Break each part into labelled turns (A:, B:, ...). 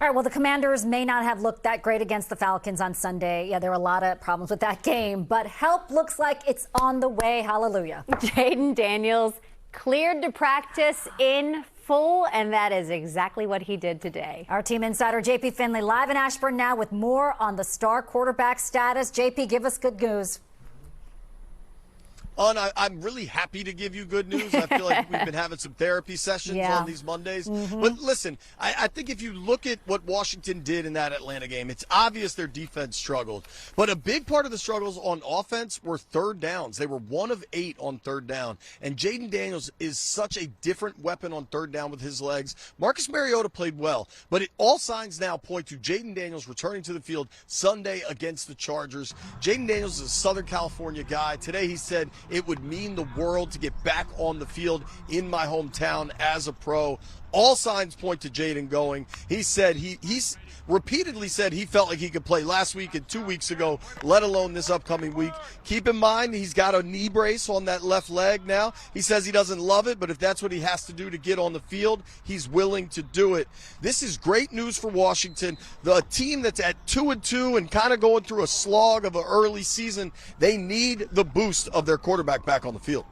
A: All right, well, the Commanders may not have looked that great against the Falcons on Sunday. Yeah, there were a lot of problems with that game, but help looks like it's on the way. Hallelujah.
B: Jayden Daniels cleared to practice in full, and that is exactly what he did today.
A: Our team insider JP Finlay live in Ashburn now with more on the star quarterback status. JP, give us good news.
C: I'm really happy to give you good news. I feel like we've been having some therapy sessions on these Mondays. But listen, I think if you look at what Washington did in that Atlanta game, it's obvious their defense struggled. But a big part of the struggles on offense were third downs. They were 1 of 8 on third down. And Jayden Daniels is such a different weapon on third down with his legs. Marcus Mariota played well, but all signs now point to Jayden Daniels returning to the field Sunday against the Chargers. Jayden Daniels is a Southern California guy. Today he said, it would mean the world to get back on the field in my hometown as a pro. All signs point to Jayden going. He said he's repeatedly said he felt like he could play last week and 2 weeks ago, let alone this upcoming week. Keep in mind, he's got a knee brace on that left leg now. He says he doesn't love it, but if that's what he has to do to get on the field, he's willing to do it. This is great news for Washington. The team that's at 2-2 and kind of going through a slog of an early season, they need the boost of their quarterback back on the field.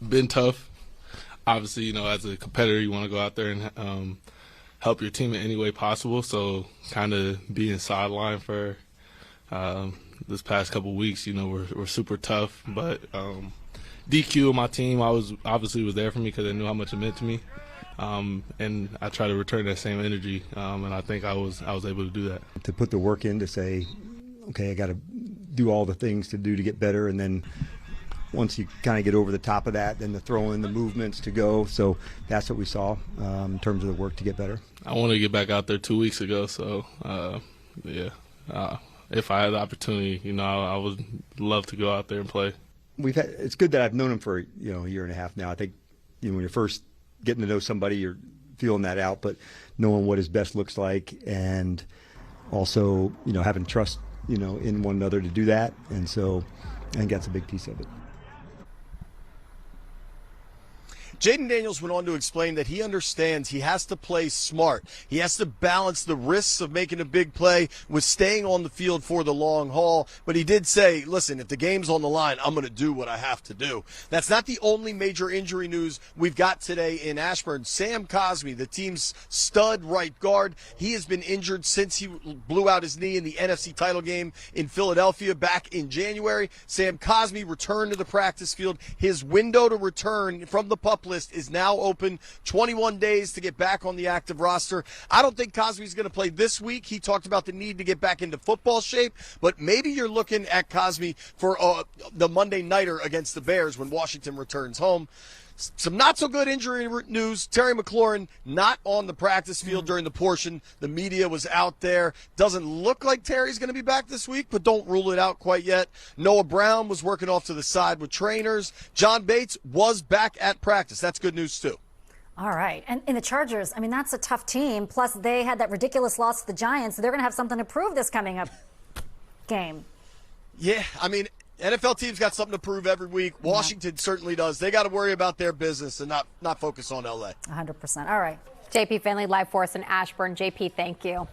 D: Been tough. Obviously, as a competitor, you want to go out there and help your team in any way possible. So kind of being sidelined for this past couple weeks, we're super tough. But DQ and my team, obviously was there for me because they knew how much it meant to me. And I try to return that same energy, and I think I was able to do that.
E: To put the work in to say, okay, I got to do all the things to do to get better, and then once you kind of get over the top of that, then the throw in the movements to go. So that's what we saw in terms of the work to get better.
D: I wanted to get back out there 2 weeks ago. So, if I had the opportunity, I would love to go out there and play.
E: It's good that I've known him for a year and a half now. I think when you're first getting to know somebody, you're feeling that out, but knowing what his best looks like, and also having trust in one another to do that. And so I think that's a big piece of it.
C: Jayden Daniels went on to explain that he understands he has to play smart. He has to balance the risks of making a big play with staying on the field for the long haul. But he did say, listen, if the game's on the line, I'm going to do what I have to do. That's not the only major injury news we've got today in Ashburn. Sam Cosmi, the team's stud right guard, he has been injured since he blew out his knee in the NFC title game in Philadelphia back in January. Sam Cosmi returned to the practice field. His window to return from the PUP list is now open. 21 days to get back on the active roster. I don't think Cosmi's going to play this week. He talked about the need to get back into football shape, but maybe you're looking at Cosmi for the Monday nighter against the Bears when Washington returns home. Some not so good injury news. Terry McLaurin not on the practice field during the portion. The media was out there. Doesn't look like Terry's going to be back this week, but don't rule it out quite yet. Noah Brown was working off to the side with trainers. John Bates was back at practice. That's good news too.
A: All right. And in the Chargers, that's a tough team. Plus, they had that ridiculous loss to the Giants. So they're going to have something to prove this coming up game.
C: Yeah, NFL teams got something to prove every week. Washington certainly does. They got to worry about their business and not focus on LA.
A: 100%. All right.
B: JP Finlay live for us in Ashburn. JP, thank you.